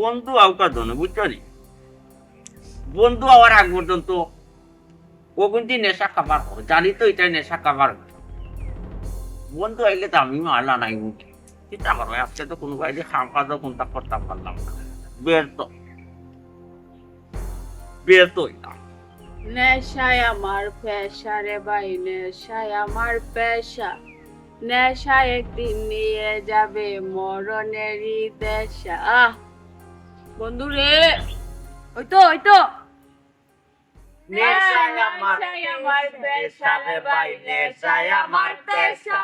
বন্ধু আউকা ধনে বুঝছো নি বন্ধু হওয়ার আগ পর্যন্ত ও কিন্তু নেশা খাবার জানি তো এটা নেশা খাবার বন্ধু আইলে তো আমি মারলা নাই উঠে চিন্তা করো আজকে তো কোনো বাইরে খাম কাজও কোনটা করতাম পারলাম না বের তো নেশায় আমার পেশা রে ভাই নেশায় আমার পেশা নেশা একদিন নিয়ে যাবে মরণেরই দেশা বন্ধু রে ওই তো নেশায় আমার পেশা রে ভাই নেশায় আমার পেশা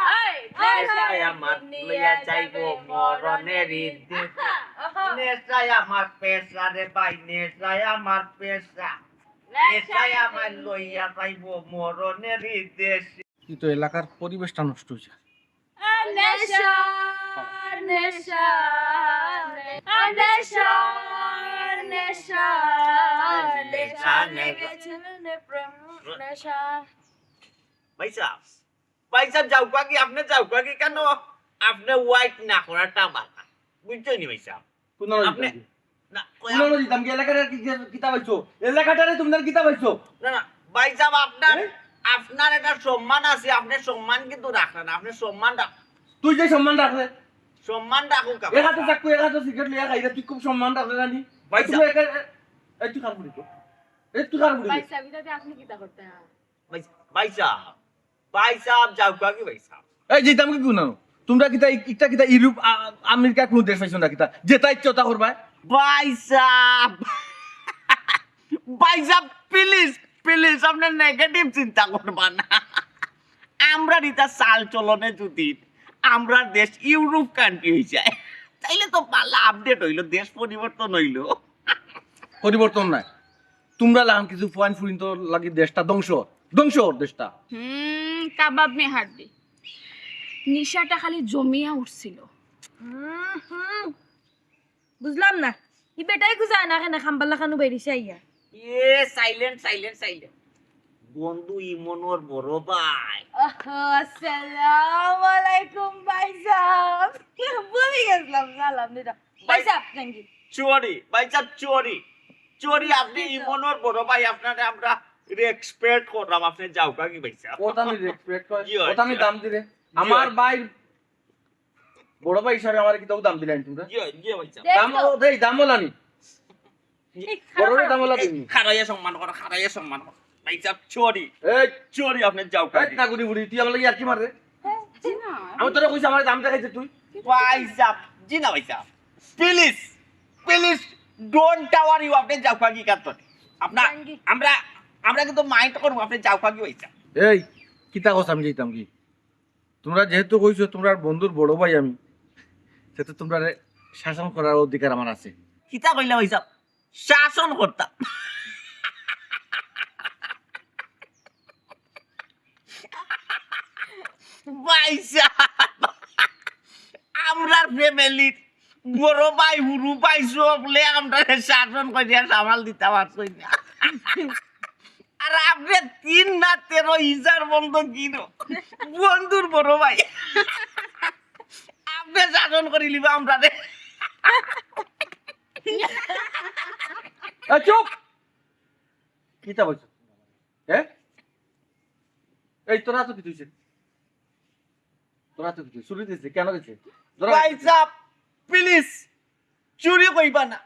নেশায় আমার লইয়া যাইবো মরণেরই দেশা নেশায় আমার পেশা রে ভাই নেশায় আমার পেশা নেশায় আমার লইয়া যাইবো মরণেরই দেশে কিন্তু এলাকার পরিবেশটা নষ্ট হয়েছে নেশা নেশা নেশা নেশা নেশা ভাইসাব যাও কি আপনি যাও কি কেন আপনি হোয়াইট না করাটা বালা বুঝছো নি ভাইসাব কোন আপনি না কোন দিতাম কি এলাকাটার কি কিতাব হইছো এলাকাটারে তোমাদের কিতাব হইছো না ভাইসাব আপনার একটা সম্মান আছে আপনি সম্মান কিন্তু রাখেন আপনি সম্মান রাখ তুই যে সম্মান রাখলে সম্মান রাখুক একাতে চাকু একাতে সিগারেট লিয়া খাইরা তুই খুব সম্মান রাখলে জানি ভাই তুই এই তুই কার বুড়ি তো তুই কার বুড়ি ভাই সাবিতাতে আপনি কি তা করতে হ্যাঁ ভাইসাব যাও কি ভাইসাব এই যেতাম কি কোন তোমরা কিতা কিতা ইউরোপ আমেরিকা কোন দেশ পাইছো না কিতা যেটা ইচ্ছা তা করবা ভাইসাব প্লিজ আপনি নেগেটিভ চিন্তা করবেন না আমরা রিতা চাল চলনে যদি আমরা দেশ ইউরোপ কান্ট্রি হয়ে যায় তাইলে তো পাল্লা আপডেট হইলো দেশ পরিবর্তন হইলো পরিবর্তন নাই তোমরা লাগাম কিছু পয়েন্ট ফুলিন তো লাগি দেশটা ধ্বংস দেশটা কাবাব মে হাড্ডি নিশাটা খালি জমিয়া উঠছিল বুঝলাম না ই বেটাই গুজা না কেন খাম্বাল্লা খানু বেরিছে ইয়া সাইলেন্ট বন্ধু ইমনোর বড় ভাই আসসালামু আলাইকুম ভাইজান ভুলে গেছিলাম সালাম দিটা ভাইজান থ্যাংক ইউ চোরি আপনি ইমনোর বড় ভাই আপনারে আমরা রেসপেক্ট করলাম আপনি যাও কি ভাইসাব ওটা আমি রেসপেক্ট করি জি হয়, ওটা আমি জি দাম দিলে আমার ভাই বড় ভাই হিসাবে আমার কি দাও দাম দিলেন তোমরা জি ভাইসাব দাম দেই দাম বলানি বড় দাম বলা দিনি খারাইয়া সম্মান করো ভাইসাব এই চোরি আপনি যাও এই নাগুনি বুড়ি তুই আমার লাগি আর কি মারে জি না আমি তোরে কইছি আমার দাম দেখাইছে তুই ভাইসাব প্লিজ ডোন্ট টাওয়ার ইউ আপনি যাও কি কাটতে আপনার আমরা কিন্তু মাইন্ড করব আপনি যাও কি ভাইসাব এই কিতা কথা আমি যাইতাম কি তোমরা যেহেতু কইছো তোমরা বন্ধুর বড় ভাই আমি সেটা তোমরা শাসন করার অধিকার আমার আছে কিতা কইলা ভাইসাব শাসন করতাম আমরা ফ্যামিলির বড় ভাই হুরু ভাই সবলে আমরা শাসন করিয়া সামাল দিতে পারছি না আর আপনি 3 না 13 ইজার বন্ধ কিনো বন্ধুর বড় ভাই আপনি শাসন করি লিবা আমরা রে চুপ কিতা বলছো হ্যাঁ এই তোরা তো কি তুইছে তোরা তো কি শুরু দিয়েছে কেন দিয়েছে ভাইসাব প্লিজ চুরি কইবা না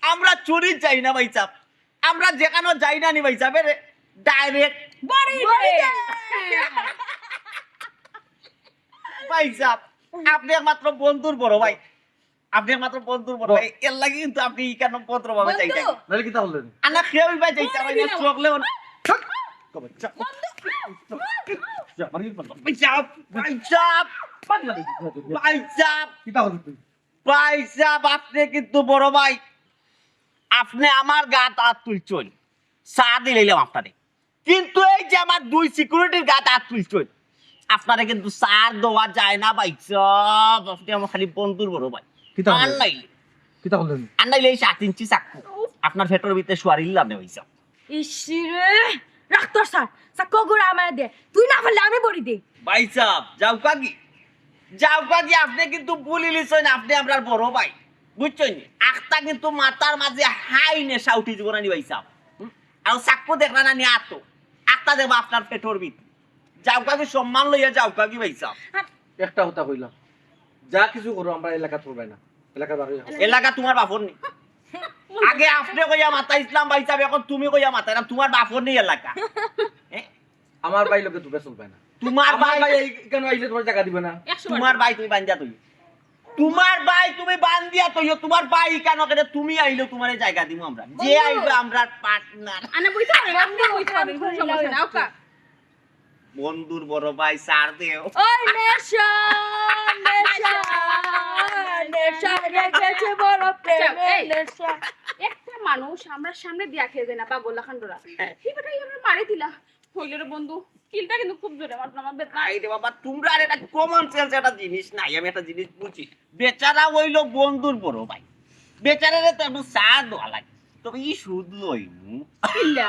আমরা চুরি চাই না ভাইসাব আমরা যেখানে যাই না নি ভাইসাব ডাইরেক্ট ভাইসাব আপনি একমাত্র বন্ধুর বড় ভাই এর লাগি কিন্তু আপনি কেন পত্র ভাবে চাইতেন নালে কিতা বললেন আনা খেয়ে ভাই চাইতে ভাই না চোখলে আপনি কিন্তু বড় ভাই আপনি আমার গাত হাত তুলছেন চা দিলাম আপনারে কিন্তু এই যে আমার 2 সিকিউরিটির গাত হাত তুলছেন আপনারে কিন্তু চার দেওয়া যায় না ভাই সব আপনি আমার খালি বন্ধুর বড় ভাই কিতা বললেন আনাইলে 7 ইঞ্চি চাকু আপনার ভেতর ভিতরে শুয়ারিলাম না ভাইসা ইসিরে রাখ তোর স্যার চাকু গুড়া আমার দে তুই না পারলে আমি বড়ি দে ভাই সাহেব যাও কাকি আপনি কিন্তু বলি লিছেন আপনি আমরার বড় ভাই বুঝছেন আখতা একটা কিন্তু মাথার মাঝে হাই নেশা উঠি জীবন আনি পাইছাম আর চাকু দেখলা না নি আতো একটা দেব আপনার পেটর ভিত যাও কাকি সম্মান লইয়া যাও কাকি পাইছাম একটা কথা কইলাম যা কিছু করো আমরা এলাকা চলবে না এলাকা বাড়ি এলাকা তোমার বাপর নেই আগে আপনি কইয়া মাথা ইসলাম পাইছাম এখন তুমি কইয়া মাথা না তোমার বাপর নেই এলাকা আমার ভাই লোকে তোকে চলবে না তোমার আমার ভাই ভাই কেন আইলে তোমার জায়গা দিবে না তোমার ভাই তুমি বান্ধিয়া তুই তোমার ভাই তুমি বান্ধিয়া তুইও তোমার ভাই কেন কেন তুমি আইলো তোমার জায়গা দিমু আমরা যে আইবে আমরা পার্টনার আনে বইতে পারে বন্ধু বইতে পারে কোনো সমস্যা না ওকা বন্ধুর বড় ভাই সার দেও ওই নেশা নেশা নেশা রেখেছে বড় প্রেমে এই। নেশা একটা মানুষ আমরা সামনে দিয়া খেয়ে যায় না পাগল লাখান্ডরা ঠিক আছে আমরা মারে দিলা হইলো রে বন্ধু কিলটা কিন্তু খুব জোরে মারলাম আমার বেদনা আই রে বাবা তোমরা আর একটা কমন সেন্স একটা জিনিস নাই আমি একটা জিনিস বুঝি বেচারা হইলো বন্ধুর বড় ভাই বেচারারে তো একটু সাথ দেওয়া লাগে তবে ই সুদ লইমু কিল্লা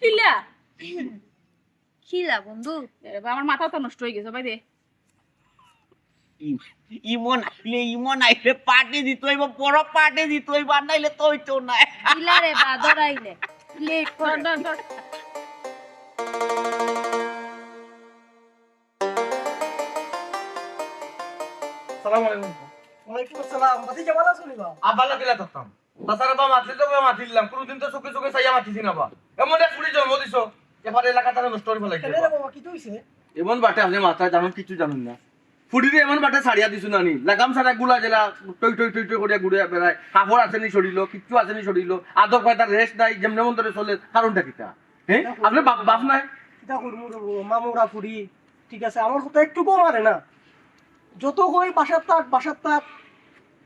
কিল্লা খিলা বন্ধু আমার মাথা তো নষ্ট হয়ে গেছে ভাই দে ইমন আইলে পার্টি দিত হইব বড় পার্টি দিত হইব আর নাইলে তো হইতো না খিলারে বাদর আইলে লেট কর সালাম আলাইকুম ওয়ালাইকুম আসসালাম বাতি জামাল আছনি বা আব্বা লাগিলা থাকতাম তাছাড়া বা মাতলি তো মাতিলাম কোনদিন তো চোখে চোখে চাইয়া মাতিছি না বা এমন এক পুরি জন্ম দিছো এবার এলাকা তারা নষ্ট করে ফেলাইছে কেনে রে বাবা কি হইছে এমন বাটে আপনি মাথায় জানেন কিছু জানেন না ফুডিরে এমন বাটে ছাড়িয়া দিছো নানি লাগাম ছাড়া গুলা জেলা টই টই টই টই করিয়া ঘুরে বেড়ায় কাপড় আসেনি সরিল কিচ্ছু আসেনি সরিল আদর পায়তার রেস্ট নাই যেমন মন ধরে চলে কারণটা কিটা হ্যাঁ আপনি বাপ নাই কিটা করমু রে মামুরা ফুরি ঠিক আছে আমার কথা একটু কম আরে না যত কই বাসার তাক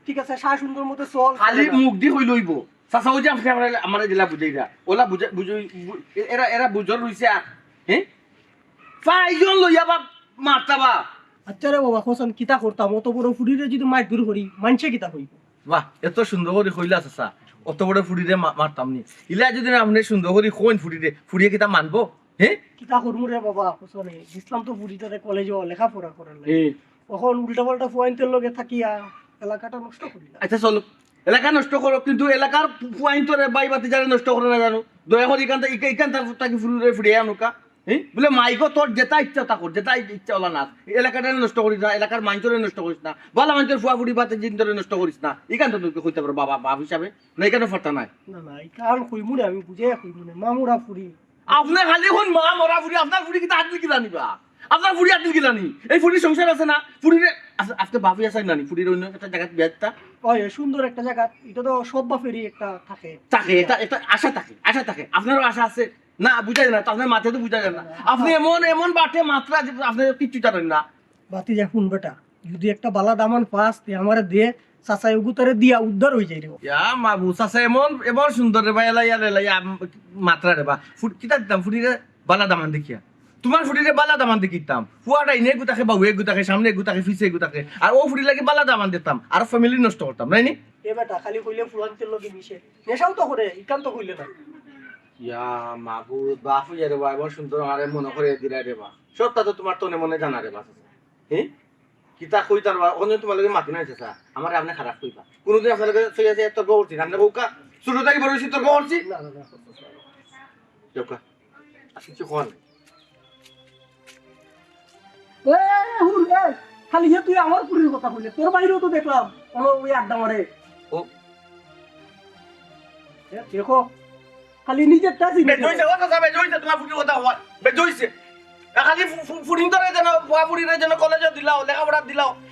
ঠিক আছে সারা সুন্দর মতো চল খালি মুখ দি হই লইব চাচা ওই যে আপনি আমার জেলা বুঝাইরা ওলা বুঝাই এরা এরা বুঝর রইছে হ্যাঁ পাইজন লইয়া বাপ মারতাবা আচ্ছা রে বাবা কোসন কিতা করতাম অত বড় ফুরিরে যদি মাইক দূর করি মানছে কিতা হইব বাহ এত সুন্দর করে কইলা চাচা অত বড় ফুড়িরে মারতাম নি ইলা যদি আপনি সুন্দর করে কইন ফুড়িরে ফুড়িয়ে কিতা মানবো হ্যাঁ কিতা করমু রে বাবা কোসনে ইসলাম তো ফুরিটারে কলেজে লেখাপড়া করার লাগে তখন উল্টা পাল্টা পয়েন্টের লগে থাকিয়া এলাকাটা নষ্ট করি না আচ্ছা চলো এলাকা নষ্ট করো কিন্তু এলাকার পয়েন্টরে বাই বাতি যারা নষ্ট করে না জানো দয়া করে ইকান তাকে ফুড়িরে ফুড়িয়ে আনুকা হ্যাঁ বলে মাইকো তোর যেটা ইচ্ছা তা কর যেটা ইচ্ছা ওলা না এলাকাটা নষ্ট করিস না এলাকার মাইনচরে নষ্ট করিস না বলা মাইনচের ফুয়া ফুড়ি বাতে জিন্দরে নষ্ট করিস না ইকান তো তোকে কইতে পারো বাবা বাপ হিসাবে না এখানে ফাটা নাই না না এই কারণ কইমু রে আমি বুঝে কইমু না মামুরা ফুরি আপনি খালি হন মা মরা ফুড়ি আপনার ফুড়ি কিন্তু হাত কি জানিবা আপনার ফুড়ি হাত কি জানি এই ফুড়ির সংসার আছে না ফুড়িরে আজকে বাপি আছে নানি ফুড়ির অন্য একটা জায়গায় বিয়াটা ওই সুন্দর একটা জায়গা এটা তো সব বাপেরই একটা থাকে থাকে এটা এটা আশা থাকে আপনারও আশা আছে না বুঝা যায় না তো আপনার মাথায় তো বুঝা যায় না আপনি এমন এমন বাটে মাত্রা যে আপনি কিচ্ছু জানেন না বাতি যা শুন বেটা যদি একটা বালা দামান পাস তে আমারে দে চাচাই উগুতারে দিয়া উদ্ধার হয়ে যাই রে ইয়া মা বুঝাছে এমন এমন সুন্দর রে ভাই এলাই মাত্রা রে বা ফুট কিতা দিতাম ফুটিরে বালা দামান দেখিয়া তোমার ফুটিরে বালা দামান দেখিতাম ফুয়াটা ইনে গুতাকে বাবু এক গুতাকে সামনে গুতাকে পিছে গুতাকে আর ও ফুটি লাগে বালা দামান দিতাম আর ফ্যামিলি নষ্ট করতাম নাই নি এ বেটা খালি কইলে ফুলান্তের লগে মিশে নেশাও তো করে ইকান তো কইলে না ইয়া মাবুদ বাপু রে বা এমন সুন্দর আরে মনে করে দিলা রে বা সবটা তো তোমার তনে মনে জানা রে বা হ্যাঁ কিতা কইতার বা ওখানে তোমার লগে মাতি নাই চাচা আমার আপনি খারাপ কইবা কোনদিন আপনার লগে সই আছে তর্ক করছি আপনি বউকা ছোট থেকে বড় হইছি তর্ক করছি না না না দেউকা কিছু কোন এ হুর এ খালি যে তুই আমার পুরীর কথা কইলে তোর বাইরেও তো দেখলাম কোনো ওই আড্ডা মারে ও এ দেখো খালি নিজের টাজি বেজইছে ও চাচা বেজইছে তোমার ফুটির কথা হয় বেজইছে খালি ফুডিং ধরে যেন বুয়া ফুড়িরে যেন কলেজে দিলাও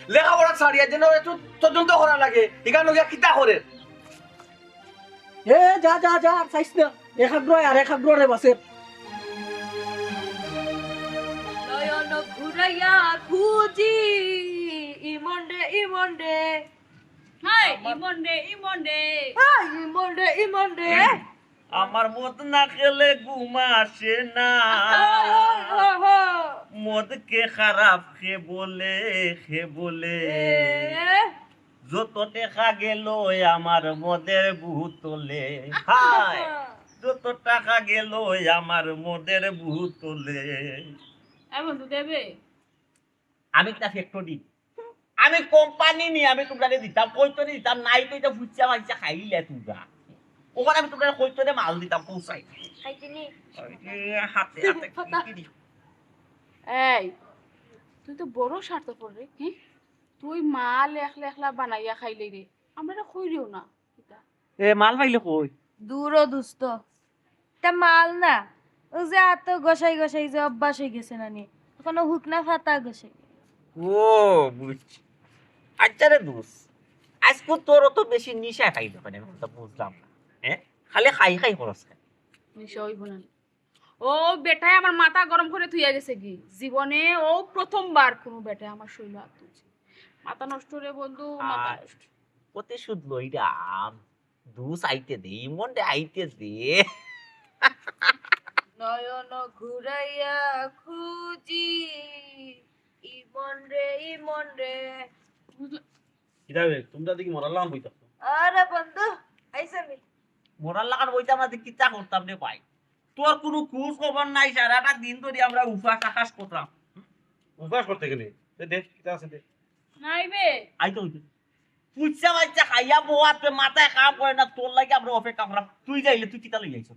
লেখাপড়া ছাড়িয়া যেন একটু তদন্ত করা লাগে এখানে গিয়া কিতা করে এ যা যা যা চাইছ না এক আগ্রহ আর এক আগ্রহ রে বাসে নয়ন ঘুরাইয়া খুঁজি ইমন্ডে হাই ইমন্ডে ইমন্ডে ইমন্ডে আমার মদ না খেলে ঘুম আসে না মদ কে খারাপ খে বলে যত টাকা গেল আমার মদের ভূতলে হায় যত টাকা গেল আমার মদের ভূতলে এ বন্ধু দেবে আমি একটা ফ্যাক্টরি আমি কোম্পানি নি আমি তোমরা দিতাম কইতরে দিতাম নাই তো এটা ফুচা মাইচা খাইলে তোমরা ওখানে আমি তোমরা কইতরে মাল দিতাম পৌঁছাই খাইছিনি হাতে হাতে কি দি এই তুই তো বড় স্বার্থপর রে হ্যাঁ তুই মাল একলা একলা বানাইয়া খাইলে রে আমরা কইরিও না এটা এ মাল পাইলে কই দূরও দুস্থ তা মাল না ও যে এত গোসাই গোসাই যে অভ্যাস হয়ে গেছে নানি এখনো হুকনা ফাতা গোসাই ও বুঝছি আচ্ছা রে দোস আজকে তোর তো বেশি নিশা খাইলো মানে আমি তো বুঝলাম না হ্যাঁ খালি খাই খাই খরচ খাই নিশা হইব না ও বেটায় আমার মাথা গরম করে থুইয়া গেছে কি জীবনে ও প্রথমবার কোনো বেটায় আমার শরীর হাত তুলছে মাথা নষ্ট রে বন্ধু মাথা নষ্ট প্রতিশোধ লইরাম দুস আইতে দে মনটা আইতে দে নয়ন ঘুরাইয়া খুঁজি ইমন রে কিতাবে তোমরা দেখি মরালাম বইতা আরে বন্ধু আইসামি মরার লাগান বইতে আমরা যে কিচ্ছা করতাম রে ভাই তোর কোনো খোঁজ খবর নাই সারাটা দিন ধরে আমরা উফাস আকাশ করতাম উপাস করতে গেলে দেখ কিতা আছে দেখ নাইবে আইতো পুচ্ছা বাচ্চা খাইয়া বোয়াতে মাথায় কাম করে না তোর লাগে আমরা অপেক্ষা করলাম তুই যাইলে তুই কিতা লই যাইছ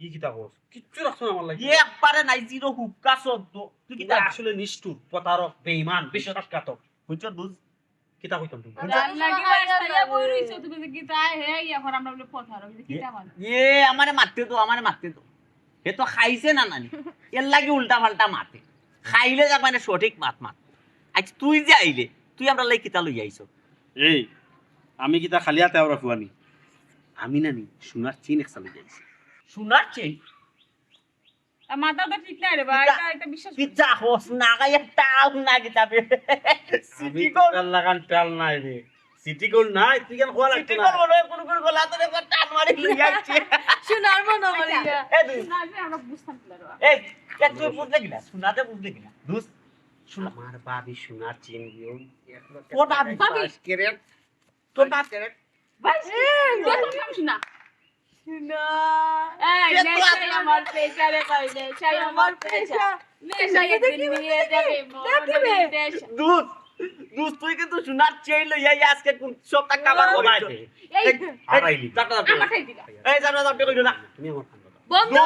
কি কিতা কস কিচ্ছু রাখছ না আমার লাগি একবারে নাই জিরো হুক্কা শব্দ তুই কিতা আসলে নিষ্ঠুর প্রতারক বেঈমান বিশ্বাসঘাতক বুঝছ বুঝ কিতা কইতাম তুমি জান লাগি বাসায়া বই রইছো তুমি যে কি তাই হে এখন আমরা বলে পথার কি তা মানে এ আমারে মারতে তো এ তো খাইছে না নানি এর লাগে উল্টা পাল্টা মাতে খাইলে যা মানে সঠিক মাত আচ্ছা তুই যে আইলে তুই আমরা লাই কিতা লই আইছ এই আমি কিতা খালি হাতে আওরা ফুয়ানি আমি নানি সোনার চিন এক চালে যাইছি শোনার চেই মাথা তো ঠিক নাই রে ভাই কিতা- এটা বিশ্বাস কিতা হোস না গায় টাল না কিতাবে সিটি গোল লাগান টাল নাই রে সিটি গোল নাই তুই কেন খোয়া সিটি লাগতো গোল না বলে কোন গলা তো একবার টান মারি লই আইছে শোনার মনে করিয়া এ দুই না আমরা বুঝতাম না রে এই কে তুই বুঝলে কিনা শোনাতে বুঝলে কিনা দুস শোনা আমার বাবি সোনার চিন দিও তোর বাবি? কেরেট তোর বাপ করে ভাই দেখো শুনা শুনা এই কে তো নেশাই আপনার- আমার পেশারে কই নেশাই আমার পেশা নেশাই একদিন নিয়ে যাবে দেখিবে। মরণ দেশ দুস দুস তুই কিন্তু শোনার চেই লই আই আজকে কোন সব টাকা কাবার ও করে ভাই এই আড়াইলি টাকা আমার খাই দিলা এই জানা দাও কইলো না তুমি আমার ঠান্ডা দাও বন্ধু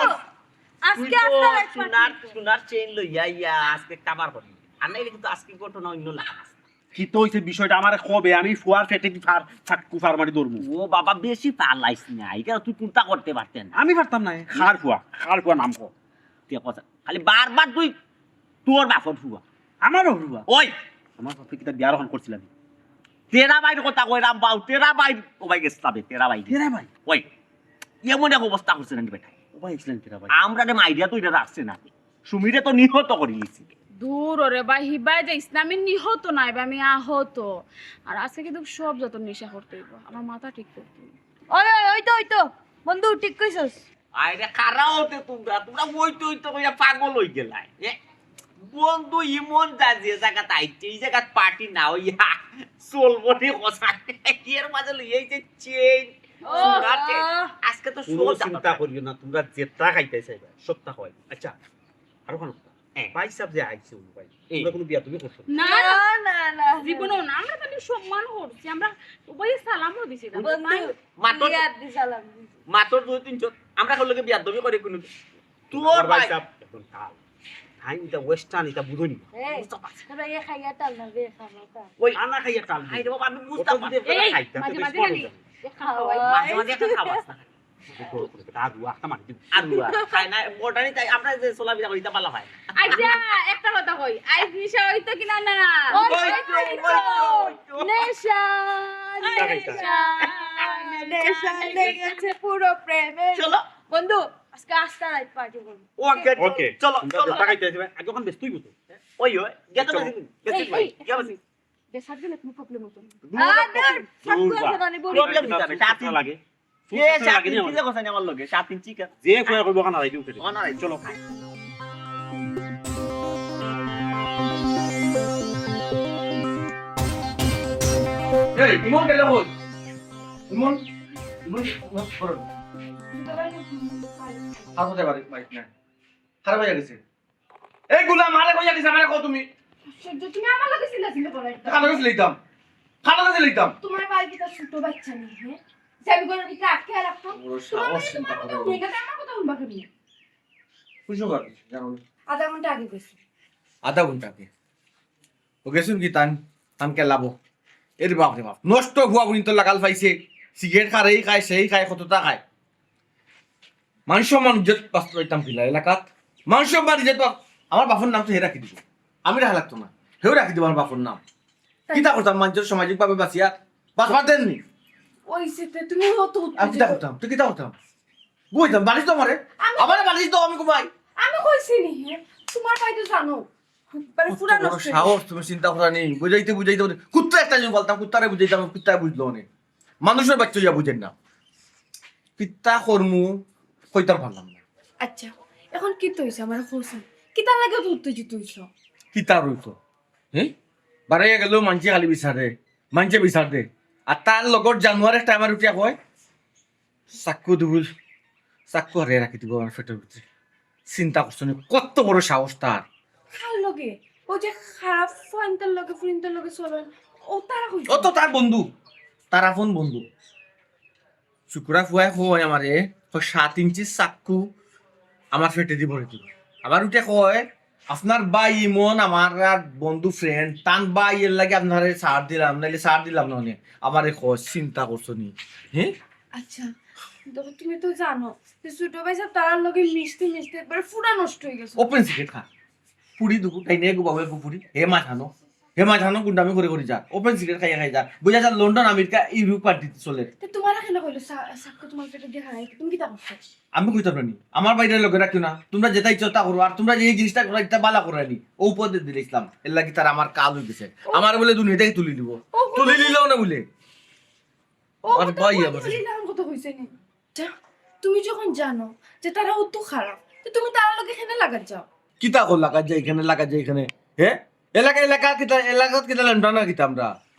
তুই আজকে তো আস্তে রাখ শোনার চেইন লই আইয়া আজকে কাবার করলি আর নাইলে কিন্তু আজকে ঘটনা অন্য লাগা কি তো হইছে বিষয়টা আমারে কবে আমি ফুয়ার ফেটে কি ফার ফাটকু ফার মারি দরমু ও বাবা বেশি পালাইস না এটা তুই চিন্তা করতে পারতেন আমি পারতাম না খার ফুয়া নাম কো তুই কথা খালি বারবার তুই তোর বাপর ফুয়া আমারও ফুয়া ওই আমার সাথে কিতা বিয়ার হন করছিলাম তেরা বাইর কথা কই রাম বাউ তেরা বাই ও ভাই গেছ তবে তেরা বাই তেরা ভাই ওই এমন এক অবস্থা করছে নাকি বেটা ও ভাই ছিলেন তেরা ভাই আমরা রে মাইডিয়া তো এটা রাখছে না সুমিরে তো নিহত করে লিছি দূর ওরে ভাই হিবাই যে ইসলামের নিহত নাই বা আমি আহত আর আজকে কিন্তু সব যত নেশা করতে হইব আমার মাথা ঠিক করতে হইব ওই ওই তো বন্ধু ঠিক কইছস আরে খারা হতে তোমরা ওই তো কইয়া পাগল হই গেলাই বন্ধু ইমন যা যে জায়গা তাইতে এই জায়গা পার্টি না হইয়া চলবো নি কথা এর মাঝে লইয়াই যে চেন আজকে তো কোনো সব চিন্তা করিও না তোমরা যেটা খাইতে চাইবা সবটা হয় আচ্ছা আর কোন ভাই সাহেব যে আইছে ভাই তোমরা কোনো বিয়া তুমি করছো না না না না জীবনও না আমরা তাহলে সম্মান করছি আমরা ওই সালামও দিছি না বন্ধু মাত্র বিয়ার দি সালাম মাত্র 2-3 আমরা কলকে বিয়া দবি করে কোন তোর আমার ভাই ভাই সাহেব এখন কাল আইন এটা ওয়েস্টার্ন এটা বুঝনি এই তোরা এ খাইয়া টাল না বে খামাটা ওই আনা খাইয়া কাল আই রে বাবা আমি বুঝতাম না। এই খাইতে মাঝে মাঝে বেশ জানি খাওয়াই মাঝে মাঝে একটা খাবাস না আদু আখতা মারি দিবি আর খাই না মোটানি তাই আমরা যে সোলা বিয়া করিতা পালা ভাই আচ্ছা একটা কথা কই আইস নিশা হইতো কিনা না নেশা নেশা। নেশা লেগেছে পুরো প্রেমে চলো বন্ধু আজকে আস্তা রাত পার্টি করব ওকে ওকে চলো তোমরা চলো যেটা খাইতে যাবে আগে ওখান বেশ তুই বুঝো ওই গেতে চলো। গেতে এই, ভাই এই, গেছে দেশার গেলে তুমি প্রবলেম হতো আদর সব কথা জানি বলি প্রবলেম দিতে সাথী লাগে এ সাথী কি কথা নি আমার লগে সাথী চিকেন যে কয় করব কানা রাইতে উঠে অনারাই চলো এই ইমন গেল কই ইমন করো আর হতে পারে ভাই না খারাপ হয়ে গেছে এই গুলা মারে কইয়া দিছ আমারে কও তুমি সূর্য তুমি আমার লগে ছিল বলে খানা কাছে লইতাম খানা কাছে লইতাম তোমার বাড়িতে তো ছোট বাচ্চা নেই হ্যাঁ যাবি করে দিকে আটকে রাখতাম বড় তোমার সাহস মানে চিন্তা তোমার করে কথা মেয়েটা আমার কথা উনবা কেন বুঝো কর জানো আধা ঘন্টা আগে গেছি আধা ঘন্টা আগে ও গেছুন কি তান কেলাবো এর বাপ রে বাপ নষ্ট হওয়া পর্যন্ত লাগাল পাইছে সিগারেট খায় এই খায় সেই খায় কতটা খায় মানুষ সম্মান ইজ্জত পাস পাইতাম কিলা এলাকাত মানুষ সম্মান ইজ্জত আমার বাপর নাম তো হে রাখি দিব আমি রাখা লাগতো না হেও রাখি দিব আমার বাপর নাম কিতা করতাম মানুষের সামাজিক ভাবে বাঁচিয়া বাঁচবার দেননি ওই সেতে তুমি অত আমি কিতা করতাম তুই কিতা করতাম বুঝতাম বালিশ তো আমারে আমার বালিশ তো আমি ঘুমাই আমি কইছি নি হ্যাঁ তোমার ভাই তো জানো মানে পুরা কত বড় নষ্ট সাহস তুমি চিন্তা করা নেই বুঝাইতে কুত্তা একটা জিনিস বলতাম কুত্তারে বুঝাইতাম কুত্তায় বুঝলো না মানুষের বাচ্চা ইয়া বুঝেন না কিত্তা কর্মু কইতাম পারলাম না আচ্ছা এখন কি তো হইছে আমার কইছেন কি তার লাগে তো উত্তেজিত হইছো কিতা রইতো হ্যাঁ বাড়াইয়া গেলেও মানছে খালি বিচারে মানছে বিচার দে আর তার লগত জানুয়ারি একটা আমার উঠিয়া কয় চাক্কু দুবুল চাক্কু হারিয়ে রাখি দিব আমার পেটের ভিতরে চিন্তা করছো নি কত বড় সাহস তার খাল লগে ও যে খারাপ ফ্রেন্ডের লগে চলেন ও তারা কইছে ও তো তার বন্ধু তার আপন বন্ধু শুক্রা ফুয়াই কয় আমারে 7 ইঞ্চি চাক্কু আমার ফেটে দিব দিল আবার উঠে কয় আপনার ভাই ইমন আমার আর বন্ধু ফ্রেন্ড তান ভাই এর লাগে আপনারে সার দিলাম নাইলে সার দিলাম না অনেক আমারে কয় চিন্তা করছো নি হ্যাঁ আচ্ছা দেখো তুমি তো জানো যে ছোট ভাই সব তার লগে মিশতে মিশতে একবার পুরা নষ্ট হয়ে গেছে ওপেন সিগারেট খা পুরি দুপুর তাই নিয়ে গোবাবে পুরি হে মাঝানো গুন্ডামি করে করে যা ওপেন সিগারেট খাই যা বুঝা যা লন্ডন আমেরিকা ইউরোপ পার্টিতে চলে তো তোমার কেন কইলো সাক্কু তোমার পেটে দিয়ে হারাই তুমি কি তা করছো আমি কইতে পারি আমার বাইরের লোকে রাখিও না তোমরা যেটা ইচ্ছা তা করো আর তোমরা যে এই জিনিসটা করো এটা বালা করে নি ও উপদেশ দিলে ইসলাম এর লাগি তার আমার কাল হয়ে গেছে আমার বলে দুনিয়া থেকে তুলি দিব তুলি নিলেও না বলে ও আর ভাই আবার কথা কইছে নি তুমি যখন জানো যে তারা অত খারাপ তো তুমি তার লগে এখানে লাগা যাও কিতা কর লাগা যায় এখানে হ্যাঁ এলাকাত কিতা লেমটা না কিতা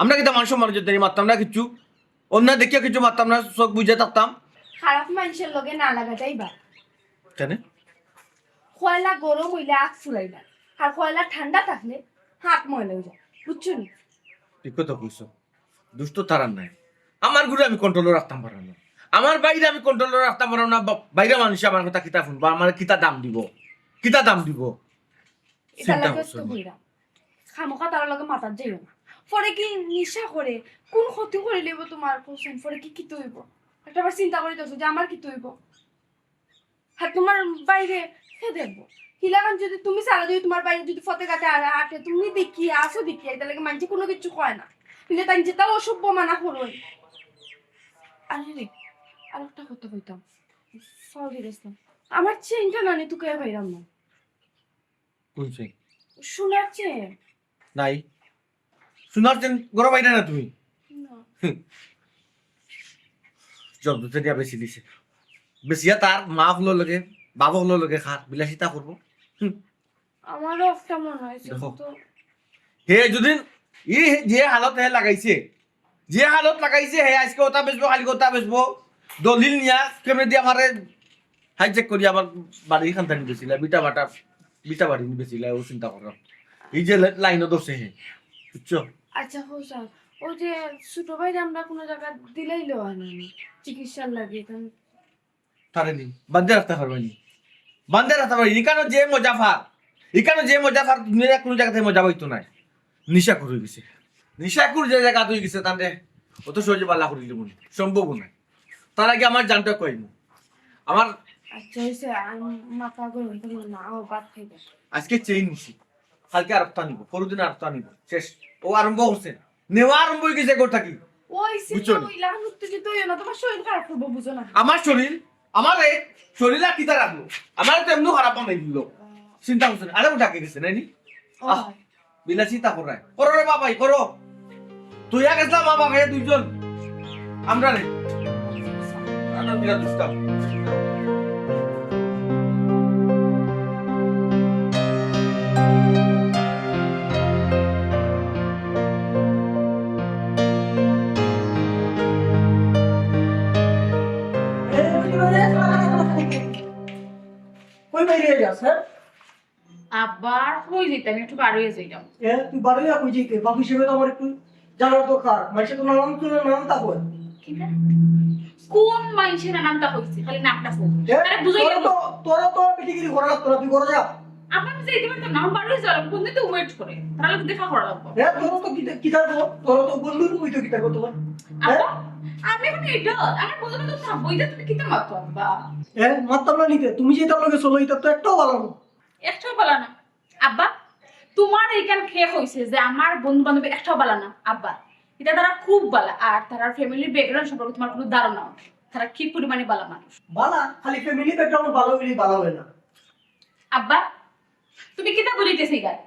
আমরা কিতা মানুষ যদি মারতাম না কিছু অন্য দেখিয়া কিছু মারতাম না চোখ বুঝে থাকতাম খারাপ মানুষের লগে না লাগাটাই বা কেন কয়লা গরম হইলে আখ ফুলাইবা আর কয়লা ঠান্ডা থাকলে হাত ময়লা হয়ে যায় বুঝছো নি ঠিক কথা কইছো দুষ্ট তারার নাই আমার ঘুরে আমি কন্ট্রোল রাখতাম পারলাম না আমার বাইরে আমি কন্ট্রোল রাখতাম পারলাম না বাইরে মানুষ আমার কথা কিতা শুনবো আমার কিতা দাম দিব এটা চিন্তা লাগে করছো তো না। কইরা খামোকা তার লগে মাথার যাইও না পরে কি নিশা করে কোন ক্ষতি করে লিব তোমার কোশ্চেন পরে কি হইব একটা বার চিন্তা করে দেখো যে আমার কি হইব হ্যাঁ তোমার বাইরে কে দেখবো হিলাগান যদি তুমি সারা যদি তোমার বাইরে যদি ফতে কাটে আর আটে তুমি দেখি আসো দেখি এটা লাগে মানুষ কোনো কিছু কয় না কিন্তু তাই যেটা অসভ্য মানা করোই আরে আর একটা কথা কইতাম সরি রেসলাম আমার চেনটা না নি তুকে ভাইরাম না কইছে শোনার চেন নাই শোনার চেন গরম বাইরে না তুমি না জব দুটো দিয়া বেশি দিছে বেশিয়া তার মা হলো লগে বাবা হলো লগে খার বিলাসিতা করবো আমারও একটা মনে হয়েছে দেখো। তো হে যদি যে হালত হে লাগাইছে হে আজকে ওটা বেচবো কালকে ওটা বেচবো দলিল নিয়া কেমনে দিয়ে আমারে হাইজেক করি আবার বাড়ি খানতানি বেছিল বিটা বাড়ি বেছিল ও চিন্তা করো এই যে লাইনও দোষে হে বুঝছো আচ্ছা হোসান ও যে ছোট ভাই আমরা কোনো জায়গা দিলেই লো আনি চিকিৎসার লাগে তারে নি বান্ধে রাখতে পারবেনি ইকানো যে মজাফার দুনিয়া কোনো জায়গা থেকে মজা পাইতো নাই নিশাকুর হয়ে গেছে নিশাকুর যে জায়গা হয়ে গেছে তাতে অত সহজে বালা করিল মনে সম্ভব নাই তার আগে আমার জানটা কইমু আমার আচ্ছা হয়েছে মাথা গরম করলো না ও ভাত খাইবে আজকে চেইন নিছি কালকে আরফতা নিব পরদিন আরফতা নিব শেষ ও আরম্ভ হচ্ছে নেওয়া আরম্ভ হয়ে গেছে গোটা কি ওই বুঝছো সিটো নি? ইলান উত্তেজিত হইও না তোমার শরীর খারাপ করবো বুঝো না আমার শরীর আর কিতা রাখলো আমার তো এমনি খারাপ বানাই দিল চিন্তা করছেন আরে ও ডাকে গেছে নাইনি ও আহ। বিলাসিতা করায় করো রে বাবাই করো তুই আগে গেছিলাম মা বাবা দুইজন আমরা রে বিরাট দুষ্টাম কই বাইরে যাস হ্যাঁ আবার কই যেতে আমি একটু বার হয়ে যাইতাম। তুই বাড়ি না কই যেতে বাবু হিসেবে তো আমার একটু জানার দরকার মানুষের তো নানান নানান হয় কিটা কোন মাইনছে নানানটা হইছে খালি নামটা ফোন আরে বুঝাই গেল তোরা তো পিটিগিরি করা লাগতো না তুই করে যা আপনি যাইতে পারতেন না বার হয়ে যাও কোন দিতে ওয়েট করে তাহলে তো দেখা করা লাগবে। তোরা তো কি থাকবো তোরা তো বন্ধুর কই তো কি থাকবো তোমার আব্বা আমি এখন এটা আমার বলতে তো থাকবো এটা তুমি কিতা মারতো আব্বা মারতাম না নিতে তুমি যে তার লগে চলো এটা তো একটাও ভালো না একটাও বলা না আব্বা তোমার এইখান খেয়ে হয়েছে যে আমার বন্ধু বান্ধব একটাও বলা না আব্বা এটা তারা খুব বালা আর তার ফ্যামিলির ব্যাকগ্রাউন্ড সম্পর্কে তোমার কোনো ধারণা নেই তারা কি পরিমাণে বালা মানুষ। বালা খালি ফ্যামিলি ব্যাকগ্রাউন্ড ভালো হইলেই ভালো হয় না আব্বা তুমি কিতা বলিতেছি গায়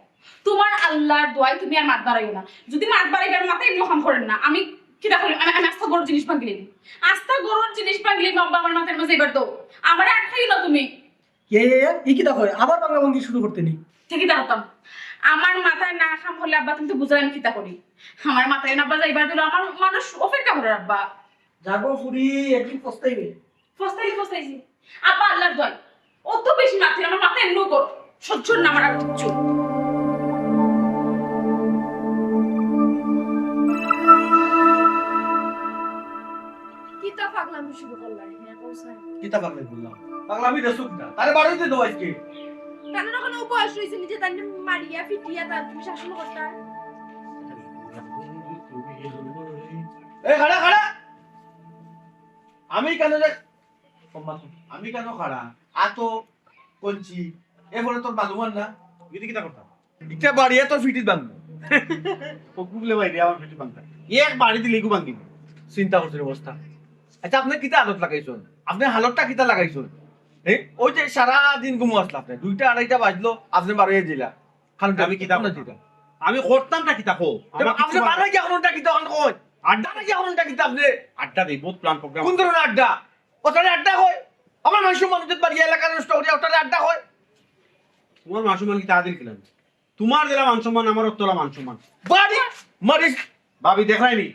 তোমার আল্লাহর দোয়াই তুমি আর মাত বাড়াইও না যদি মাত বাড়াই আর মাথায় মহান করেন না আমি কিতা করি আমি আস্তা গরুর জিনিস ভাঙলিম আস্তা গরুর জিনিস ভাঙলিম আব্বা আমার মাথার মাঝে এবার দাও আমার আটকাই না তুমি এই কি দেখো আবার বাংলা বঙ্গি শুরু করতে নেই ঠিকই দাঁড়াতাম আমার মাথায় না খাম হলে আব্বা তুমি তো বুঝাই আমি কিতা করি আমার মাথায় না বাজা এবার দিল আমার মানুষ অপেক্ষা করে আব্বা যাগো ফুরি একদিন পস্তাইবে ফস্তাইছি আব্বা আল্লাহর দয় অত বেশি মাথায় আমার মাথায় এমন কর সহ্য না আমার আর কিচ্ছু কি তা পাগলামি শুরু করলাই হ্যাঁ কৌসাই কিতা পাগলাই বললাম পাগলামি দেছো কিতা তারে বাড়িতে দাও আজকে কেন না কোনো বয়স হয়েছে নিজে তার মারিয়া ফিটিয়া তার তুমি শাসন করতা এ খাড়া খাড়া আমি কেন রে আমি কেন খাড়া আতো কলছি এরপরে তোর বালুমান না গিয়ে কিতা করতাম ইটা বাড়িয়ে তোর ফিটিত বাঁধবো কুকুলে বাইরে আমার পেটে বাংলা এক বাড়ি দিলে গু বাঙ্গি চিন্তা করছেন অবস্থা আচ্ছা আপনি কিতা আদত লাগাইছেন আপনি হালতটা কিতা লাগাইছেন ওই যে সারা দিন ঘুমো আসলো আপনি 2টা 2:30টা বাজলো আপনি বাড়িয়ে দিলা আমি কিতা করতাম আমি করতামটা কিতা কো আপনি বাড়াই কি এখনটা কিতা কই আড্ডা নাকি এখনটা কিতা আপনি আড্ডা দেই বহুত প্ল্যান প্রোগ্রাম কোন ধরনের আড্ডা ওটারে আড্ডা হয় আমার মানুষের বাড়ি এলাকা নষ্ট করে ওটারে আড্ডা হয় তোমার মান সম্মান কি তাদের কিলাম তোমার দিলা মান সম্মান আমার তোলা মান সম্মান বাড়ি মারিস ভাবি দেখলাইনি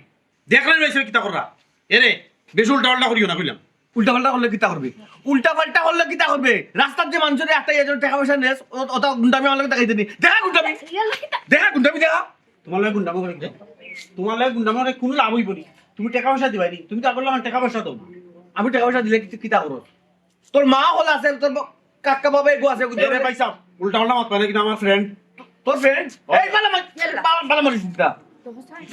ভাইসে কিতা কররা এরে বেশ উল্টা উল্টা করিও না কইলাম উল্টা পাল্টা করলে কিতা করবে উল্টা পাল্টা করলে কিতা করবে রাস্তার যে মানুষের একটা এজন টাকা পয়সা নেস ওটা গুন্ডামি আমার টাকা দিতে দেখা গুন্ডামি দেখা তোমার লাগে গুন্ডামো করে দে তোমার লাগে গুন্ডামো করে কোনো লাভ হইব নি তুমি টাকা পয়সা দিবাই নি তুমি তো আগর লাগে টাকা পয়সা দাও আমি টাকা পয়সা দিলে কিতা করো তোর মা হল আছে তোর কাকা বাবা এগো আছে এরে পয়সা উল্টা উল্টা মত পারে কিনা আমার ফ্রেন্ড তোর ফ্রেন্ড এই বালা মারিস কিতা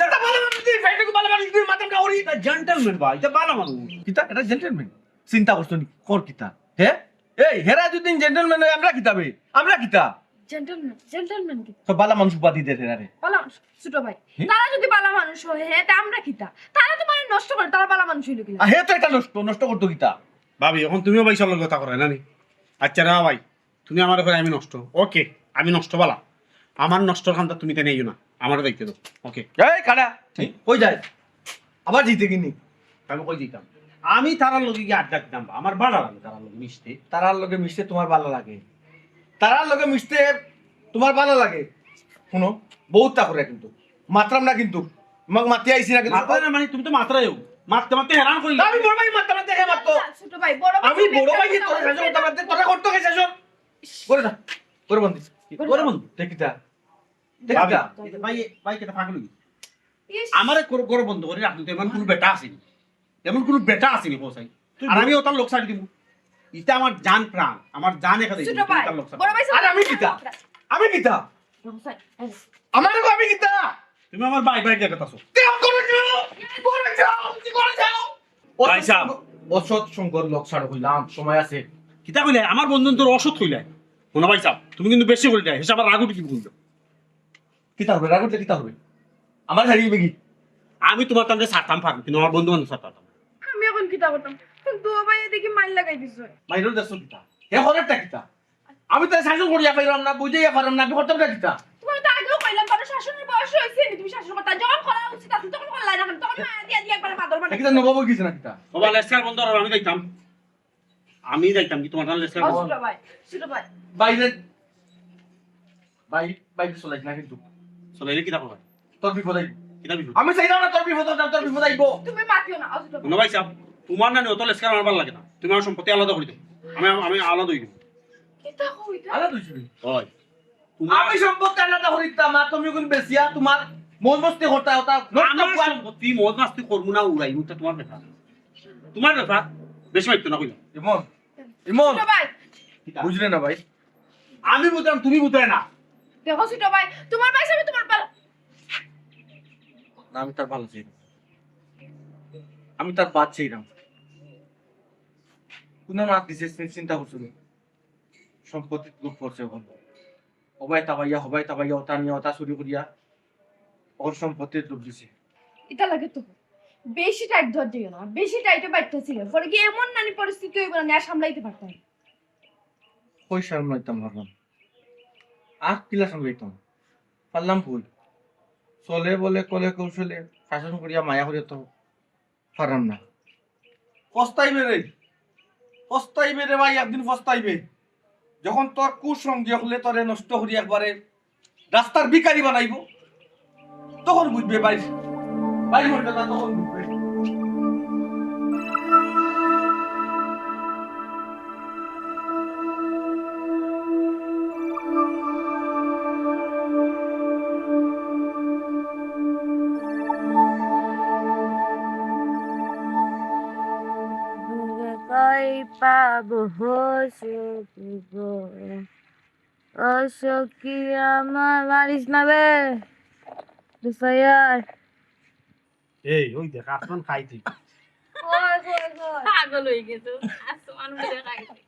এটা বালা মারিস তুই ফ্রেন্ডকে বালা মারিস তুই মাথা কাউরি এটা জেন্টলম্যান ভাই এটা ভালো মানুষ কিতা এটা জেন্টলম্যান চিন্তা করছ নি কর কিতা হ্যাঁ এই হেরা যদি জেন্টলম্যান হয় আমরা কিতা জেন্টলম্যান কি সব বালা মানুষ উপাধি দে হেরা রে বালা মানুষ ছোট ভাই তারা যদি বালা মানুষ হয় হ্যাঁ তা আমরা কিতা তারা তো মানে নষ্ট করে তারা বালা মানুষ হইলো কিনা হে তো এটা নষ্ট করতো কিতা ভাবি এখন তুমিও ভাই সব কথা করে না নি আচ্ছা রা ভাই তুমি আমার ঘরে আমি নষ্ট ওকে আমি নষ্ট বালা আমার নষ্টর খানটা তুমি তো নেইও না আমার দায়িত্ব দাও ওকে এই কাটা কই যায় আবার জিতে কিনি আমি কই দিতাম আমি তারার লগে গিয়ে আড্ডা দিতাম আমার ভালো লাগে তারার লগে মিশতে তারার লগে মিশতে তোমার ভালো লাগে তারার লগে মিশতে তোমার ভালো লাগে শুনো বহুত তা করে কিন্তু মাত্রাম না কিন্তু মগ মাতি আইছি না কিন্তু মাত্রা মানে তুমি তো মাত্রায়ও মারতে মারতে হেরান করি আমি বড় ভাই মাত্রা হে মাত্র ছোট ভাই বড় ভাই আমি বড় ভাই তোর শাসন করতে পারতে তোরা করতে কে শাসন করে না করে বন্ধ করে বন্ধু দেখিতা ভাবি দেখিতা ভাই ভাই কেটা ফাগল আমারে করে বন্ধ করে রাখতে তো এমন কোনো বেটা আসেনি এমন কোনো বেটা আসেনি হোসাই আর আমি ওটার লোক ছাড়ি দিব এটা আমার জান প্রাণ আমার জান এখানে ছোট ভাই লোক বড় ভাই আর আমি কিতা আমার আমি কিতা তুমি আমার ভাই ভাই দেখাতাছো তেও করে যাও ভাই সাহেব। অসৎ সঙ্গর লোক ছাড় হইলাম সময় আছে কিতা কইলে আমার বন্ধু তোর অসৎ কইলে শোনা ভাই সাহেব তুমি কিন্তু বেশি করে দেয় হিসাব রাগ উঠে কি বলছো কিতা হবে রাগ উঠলে কিতা হবে আমার হারিয়ে বেগি আমি তোমার তাহলে ছাড়তাম পারবো কিন্তু আমার বন্ধু বান্ধব ছাড়তাম আমি এখন কিতা করতাম কিন্তু ভাই এদিকে মাইল লাগাই দিছো মাইরো দেশ কিতা হে হরেরটা কিতা আমি তো শাসন করিয়া পাইলাম না বুঝাইয়া পারলাম না আমি করতামটা কিতা তোমার তো আগেও কইলাম তোর শাসনের বয়স হইছে নি তুমি শাসন করতে যখন করা উচিত আছে তখন করলাই না তখন মায়া দিয়া দিয়া একবার মাদর মানে কিতা নবাব কিছু না কিতা বাবা লেসকার বন্ধ আর আমি যাইতাম কি তোমার তাহলে লেসকার ছোট ভাই বাইরে বাইরে চলাইছ না কিন্তু চলে কিতা করবা তোর বিপদ আইব কিতা বিপদ আমি চাই না তোর বিপদ আইব তুমি মাতিও না ছোট ভাই শোনা ভাই সাহেব তোমার না অত লেসকার আমার ভালো লাগে না তুমি আমার সম্পত্তি আলাদা করে দাও আমি আলাদা হই দেব কিতা কইতা আলা দুইছুরি হয় আমি সম্পদ কানাডা করিতাম আর তুমি কোন বেশিয়া তোমার মন মস্তি করতা ওটা আমার সম্পত্তি মদ মাস্তি করবো না উড়াই ওটা তোমার ব্যাপার বেশি মাইতো না কইলাম ইমন ইমন ছোট ভাই বুঝলে না ভাই আমি বুঝলাম তুমি বুঝলে না দেখো ছোট ভাই তোমার ভাই সামনে তোমার পালা না, আমি তার ভালো চাই না। আমি তার বাদ চাই না কোনো না দিছে চিন্তা করছিল সম্পত্তি লোক করছে এখন হবাই তাবাইয়া ওটা নিয়ে ওটা চুরি করিয়া ওর সম্পত্তির লোক দিছে এটা লাগে তো বেশি টাইট ধর দিও না বেশি টাইটে বাইতেছিল পরে কি এমন নানি পরিস্থিতি হইব না সামলাইতে পারতাম কই সামলাইতাম ভাবলাম আর কিলা সামলাইতাম পারলাম ভুল চলে বলে কলে কৌশলে শাসন করিয়া মায়া করিয়া তো পারাম না পস্তাইবে রে ভাই একদিন পস্তাইবে যখন তোর কুসঙ্গী হলে তোরে নষ্ট করি একবারে রাস্তার ভিখারি বানাইব তখন বুঝবে ভাই মরবে না তখন বুঝবে পাবো অসকি আমার মারিস না বে দুসাইয়ার এই ওই দেখ আসমান খাই তুই পাগল হয়ে গেছো আসমান বলে খাইছে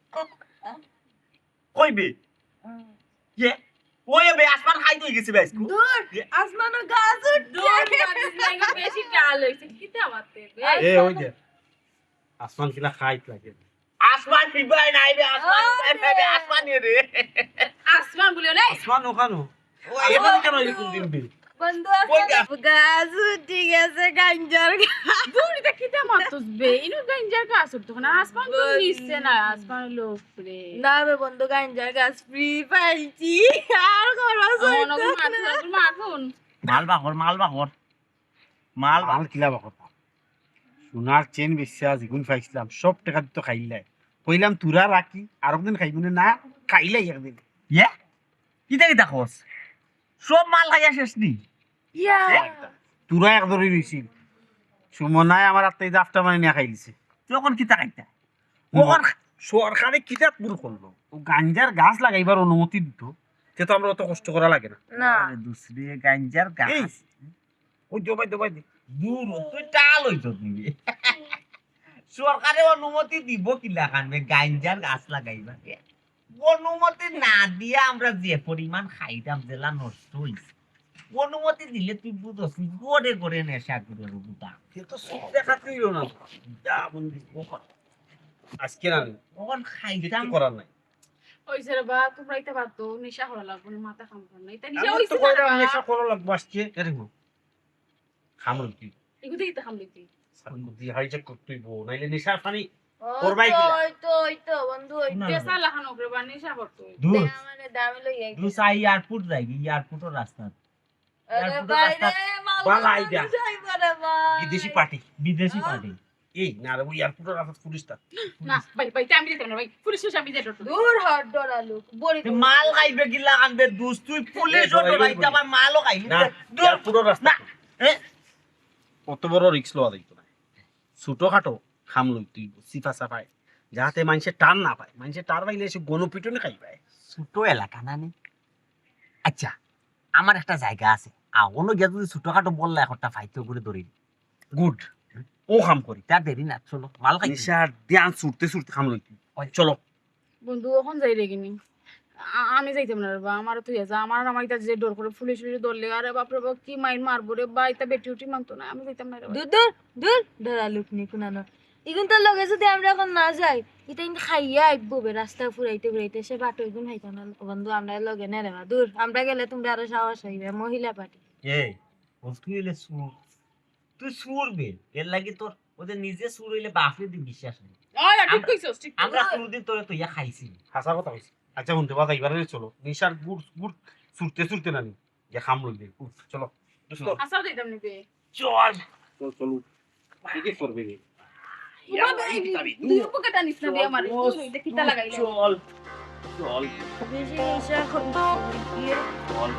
কইবে ইয়ে ওই বে আসমান খাই তুই গেছি বেশ দূর আসমানো গাছ দূর মারিস না একটু বেশি ডাল হইছে কিতে আমাতে এই ওই দেখ আসমান কিলা খাই লাগে আসমান পিবাই নাই বে আসমান রে আসমান বলিও না আসমান ওখানো এমন কেন এরকম দিন দিন বন্ধু গাছ ঠিক আছে গাঞ্জার দূর এটা কিতে মারতস বে ইনু গঞ্জার কাজ করতো না আসমান তো নিচে না আসমান লোক রে না বে বন্ধু গাঞ্জার গাছ ফ্রি পাইছি আর খরচ মাখুন মাল বাহর মাল কিলা বাকত সোনার চেন বেশি যেগুন পাইছিলাম সব টাকা দিতে খাইলাই কইলাম তুরা রাখি আর একদিন খাইব না খাইলাই একদিন ইয়ে কিটা কিটা খোস সব মাল খাইয়া শেষ নি ইয়া তুরা একদরই রইছিল সুমনায় আমার আত্মাই জাফটা মানে নিয়ে খাইলিছে তখন কিটা খাইতা ওখান সরকারে কিতাব পুরো করলো ও গাঞ্জার গাছ লাগাইবার অনুমতি দিত সে তো আমরা অত কষ্ট করা লাগে না না দুসরি গাঞ্জার এই, গাছ ওই দবাই দি দূর তুই টাল হইতো দিবি সরকারে অনুমতি দিব কিলা কানবে গাঞ্জার গাছ লাগাইবা অনুমতি না দিয়া আমরা যে পরিমাণ খাইতাম জেলা নষ্ট হইছে অনুমতি দিলে তুই বুঝছ গড়ে গড়ে নেশা করে বুঝা সে তো সব দেখাতেই না যা বন্ধু আজকে না তখন কিচ্ছু খাইতাম করার নাই ওইছে রে বা তোমরা এটা পারতো নেশা করা লাগবে না মাথা কাম কর না এটা নেশা আমার হইছে তো না কয়টা রে নেশা করা লাগবে আজকে এরকম খামল কি এগুলো এটা খাম লইতি দি হাইজাক করতেই বো নাইলে নেশা পানি করবাই কিলা? ওই তো বন্ধু ওই না, পেশা লাখানো করে বা নেশা করতো দূর মানে দামি লই আই দু সাই এয়ারপোর্ট যাইবি এয়ারপোর্টের রাস্তা আরে এয়ারপোর্টের বাইরে রাস্তা বালা আইডিয়া যাইব রে বা বিদেশি পার্টি বিদেশি পার্টি এই না রে ওই এয়ারপোর্টের রাস্তা পুলিশটা না ভাই ভাই আমি দিতাম না ভাই পুলিশ আমি যেতে তো দূর হট ডরালু বড়ি মাল খাইবে কিলা আনবে দুস তুই পুলিশ ডরাইতে আবার মালও খাইবি না দূর এয়ারপোর্টের রাস্তা না এ কত বড় রিস্ক লওয়া যাইতো না ছোটো খাটো খাম লই তুই সিফা সাফাই যাতে মানুষের টান না পায় মানুষের টান পাইলে এসে গণপিটনে খাই পায় ছোট এলাকা না নে আচ্ছা আমার একটা জায়গা আছে আগুনো গিয়া যদি ছোটখাটো বললা একটা ফাইতে করে ধরি গুড ও খাম করি তার দেরি না চলো মাল খাই নিশার ধ্যান ছুটতে ছুটতে খাম লই তুই চলো বন্ধু ওখান যাই রে কিনি আমি যাইতাম না রে বা আমার তুই যা আমার এটা যে ডর করে পুলিশ ধরলে আরে বাপ রে বাপ কি মাইন মারবো রে বা এটা বেটি উঠি মানতো না আমি যাইতাম না রে দূর দূর দূর ডরালুক নি কুনানো ইগুন তো লগে যদি আমরা এখন না যাই এটা কিন্তু খাইয়া আইবো বে রাস্তা ফুরাইতে ফুরাইতে সে বাটো ইগুন খাইতো না বন্ধু আমরা লগে না রে বা দূর আমরা গেলে তোমরা আরো সাহস হইবে মহিলা পার্টি এই তুই এলে সুর তুই সুর বে এর লাগি তোর ওদের নিজে সুর হইলে বাপরে দি বিশ্বাস নেই ওই ঠিক কইছস ঠিক আমরা কোনদিন তোরে তো ইয়া খাইছি হাসা কথা কইছি আচ্ছা শুনতে বাবা এবারে চলো নিশার গুড় গুড় ছুটতে ছুটতে না নি যে খাম লই দে চলো দোস্ত আসাও যাইতাম নি বে চল চল চলো কি করবে রে তুই উপকারটা নিস না বে আমার তুই দেখিতা লাগাইলা চল চল বেশি নেশা গিয়ে চল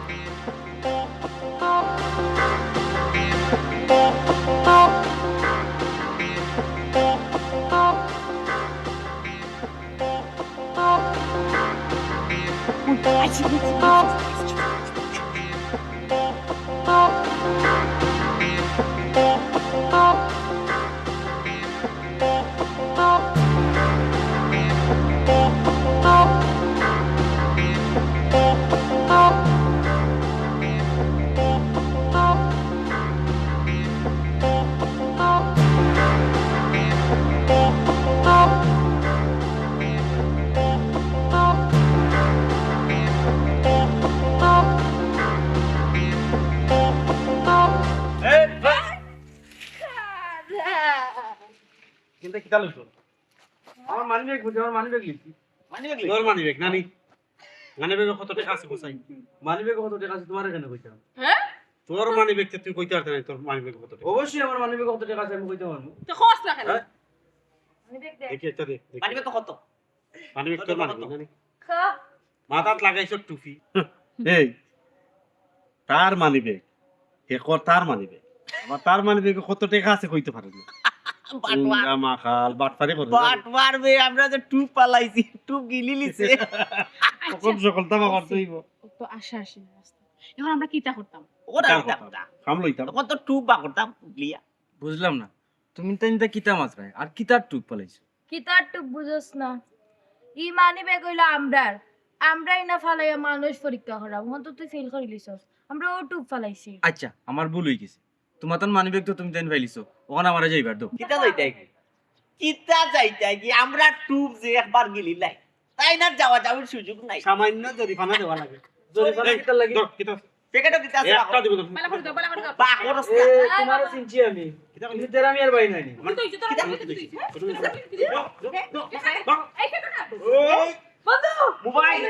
কিন্তু কিতা লইছো আমার মানি ব্যাগ বুঝে আমার মানি ব্যাগ লিখি তোর মানি ব্যাগ নানি মানি ব্যাগে কত টাকা আছে কোসাই মানি ব্যাগ কত টাকা আছে তোমার এখানে কইতাম হ্যাঁ তোর মানি ব্যাগ তুই কইতে পারতে না তোর মানি ব্যাগ কত টাকা অবশ্যই আমার মানি ব্যাগ কত টাকা আছে আমি কইতে পারবো তো খোঁজ না কেন হ্যাঁ? দেখি একটা দে মানি ব্যাগ কত মানি ব্যাগ তোর মানি ব্যাগ নানি খা মাথাত লাগাইছো টুপি এই তার মানি ব্যাগ হে কর তার মানি ব্যাগ আবার তার মানি ব্যাগে কত টাকা আছে কইতে পারে না উঙ্গা মাখাল বাটপারি করে বাট মারবে আমরা যে টুপ পালাইছি টুপ গিলি লিছে সকল সকল তামা করতে হইব তো আশা আসে না রাস্তা এখন আমরা কিতা করতাম ওরা কাম লইতাম কত টুপ বা করতাম লিয়া বুঝলাম না তুমি তাই কিতা মাছ রায় আর কিতার টুক পালাইছো কিতার টুক বুঝোস না ই মানি ব্যাগ হইলো আমরাই না ফালাইয়া মানুষ পরীক্ষা করা মন তো তুই ফেল করে লিছস আমরা ও টুক ফালাইছি আচ্ছা আমার ভুল হয়ে গেছে তোমার তো মানি ব্যাগ তো তুমি তাই ফাইলিছো ওখানে আমারে যাইবার দাও কিতা যাইতাই কি আমরা টুপ যে একবার গিলি লাই তাই না যাওয়া যাওয়ার সুযোগ নাই সামান্য জরিমানা দেওয়া লাগে জরিমানা কিতা লাগে? ধর, কিতা পেকেটও কিতা আছে একটা দিব তো পালা করে দাও পালা করে দাও বা করস এ তোমারে চিনছি আমি কিতা কিন্তু তেরা আমি আর বাই নাই তুই তো ইজ্জত কিতা এই কেন না মোবাইল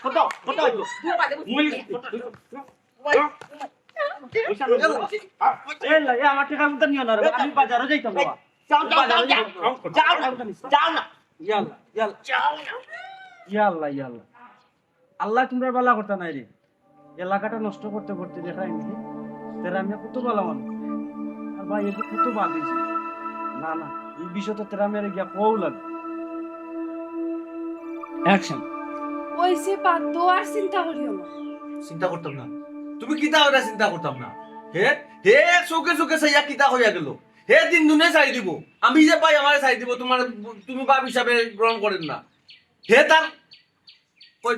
কত কত হইব দুয়া বাদে এ লাগে আমার টাকা মত নিও না রে আমি বাজারে যাইতাম বাবা যাও না ইয়াল্লা ইয়াল্লা যাও না ইয়াল্লা ইয়াল্লা আল্লাহ তোমরা বালা করতে নাই রে এলাকাটা নষ্ট করতে করতে দেখাই নি তেরা আমি কত বালা মানুষ আর ভাই এতে কত বাদিছি না না এই বিষয় তো তেরা মেরে গিয়া কও লাগে অ্যাকশন ওইসে পাতো আর চিন্তা করিও না চিন্তা করতাম না তুমি কিতা ওটা চিন্তা করতাম না হে হে চোখে চোখে চাইয়া কিতা হইয়া গেল হে দিন দুনে চাই দিব আমি যে পাই আমারে চাই দিব তোমার তুমি বাপ হিসাবে গ্রহণ করেন না হে তার কই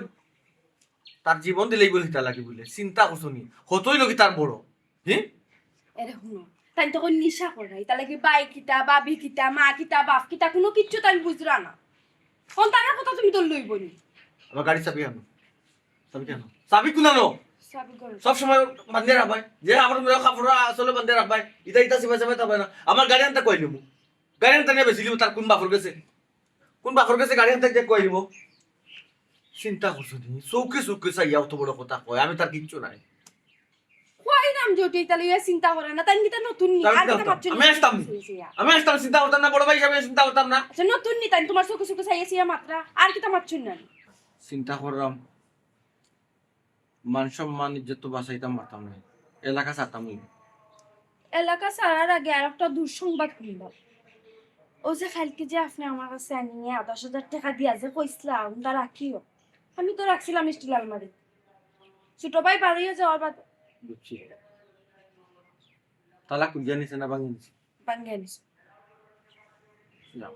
তার জীবন দিলেই বলে হিতা লাগে বলে চিন্তা করছো নি হতই লগি তার বড় হ্যাঁ এরে শুনো তাই তো নিশা করাই তাহলে কি বাই কিতা বাবি কিতা মা কিতা বাপ কিতা কোনো কিচ্ছু তাই বুঝরা না সন্তানের কথা তুমি তো লইব নি আমার গাড়ি চাবি আনো চাবি কেন চাবি কুনানো সাবি করো সব সময় বান্ধে রাখবাই যে আমার মেয়ে কাপড় আসলে বান্ধে রাখবাই ইটা ইটা সিবাই সিবাই থাকবে না আমার গাড়ি আনতে কই নিব গাড়ি আনতে নিয়ে বেশি তার কোন বাপর গেছে গাড়ি আনতে যে কই নিব চিন্তা করছো তুমি চৌকে চৌকে চাইয়া অত বড় কথা কয় আমি তার কিচ্ছু নাই কই নাম জটি তাহলে ইয়া চিন্তা করে না তাই কিতা নতুন নি আর কিতা ভাবছো আমি আসতাম চিন্তা করতাম না বড় ভাই হিসাবে চিন্তা করতাম না আচ্ছা নতুন নি তাই তোমার চোখে চোখে চাইয়াছি মাত্রা আর কিতা মারছুন না চিন্তা করলাম মান সম্মান ইজ্জত তো বাঁচাইতাম পারতাম না এলাকা ছাড়তাম এলাকা ছাড়ার আগে আর একটা দুঃসংবাদ শুনলাম ও যে কালকে যে আপনি আমার কাছে আনিয়ে 10,000 টাকা দিয়া যে কইছিলাম ওটা রাখিও আমি তো রাখছিলাম স্টিল আলমারি ছোট ভাই বাড়িয়ে যাওয়ার বাদ বুঝছি তালা কুজিয়া নিছে না ভাঙি নিছে ভাঙ্গে আনিস যাও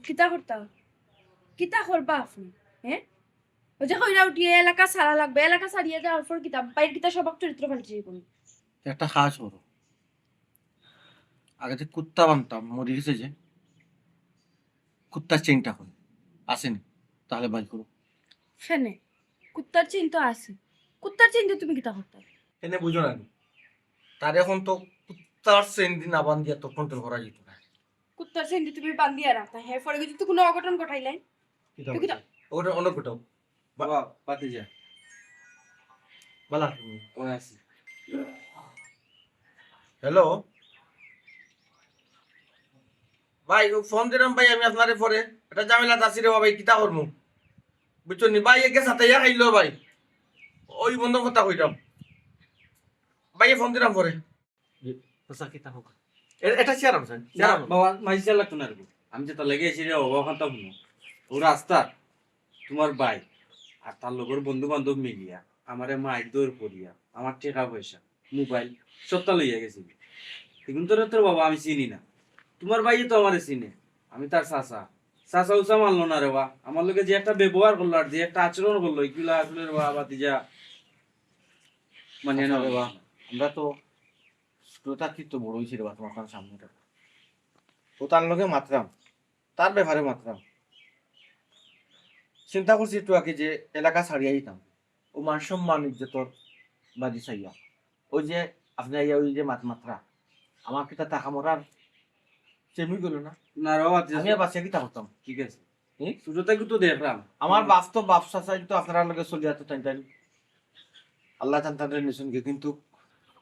কিতা করতাম কিতা করবা আপনি হ্যাঁ ওই যে কইরা উঠিয়ে এলাকা ছাড়া লাগবে এলাকা ছাড়িয়ে যাওয়ার পর কিতাব বাইরের কিতা সবক চরিত্র ফালছে কোন একটা কাজ করো আগে যে কুত্তা বানতাম মরে গেছে যে কুত্তার চেনটা করে আসেনি তাহলে বাই করো ফেনে কুত্তার চিন তো আছে কুত্তার চিন দিয়ে তুমি কিতা করতাম এনে বুঝো না তার এখন তো কুত্তার চেন দিন আবান দিয়া তো কন্ট্রোল করা যেত না কুত্তার চিন দিয়ে তুমি বান্ধিয়া রাখতা হ্যাঁ পরে যদি কোনো অঘটন ঘটাইলেন তুই কিতা ওটা অনেক কোটাও বাবা পাতে যা বালা ওই আসি হ্যালো ভাই ফোন দিলাম ভাই আমি আপনারে পরে এটা ঝামেলা আছি রে ভাই কিতা করমু বুঝছো নি ভাই একে সাথে ইয়া খাইলো ভাই ওই বন্ধ কথা কইতাম ভাই ফোন দিলাম পরে চাচা কিতা হোক এটা শেয়ার আছে বাবা মাইসা লাগতো না রে আমি যে তার লেগে এসে রে বাবা খান্তা শুনো ও রাস্তা তোমার ভাই আর তার লগর বন্ধু বান্ধব মিলিয়া আমারে মাইক দৌড় করিয়া আমার টাকা পয়সা মোবাইল সবটা লইয়া গেছি এখন তোর বাবা আমি চিনি না তোমার ভাই তো আমারে চিনে আমি তার চাচা চাচা উচা মানলো না রে বা আমার লোকে যে একটা ব্যবহার করলো আর যে একটা আচরণ করলো এগুলা আসলে রে বাবা তিজা মানে না রে বা আমরা তো শ্রোতা কি তো বড় হয়েছে রে বা তোমার সামনে ও তার লগে মাত্রাম তার ব্যাপারে মাত্রাম চিন্তা করছি একটু আগে যে এলাকা ছাড়িয়ে দিতাম ও মান সম্মান ইজ্জতর বাদি চাইয়া ওই যে আপনার ওই যে মাত্রা আমার কিতা টাকা মরার চেমি গেল না না রে বাবা আমি আর বাচ্চা কিতা করতাম ঠিক আছে ছোটটাকে তো দেখলাম আমার বাস্তব ব্যবসা চাই তো আপনার লগে চলে যেত টাইম আল্লাহ টান নিশুনকে কিন্তু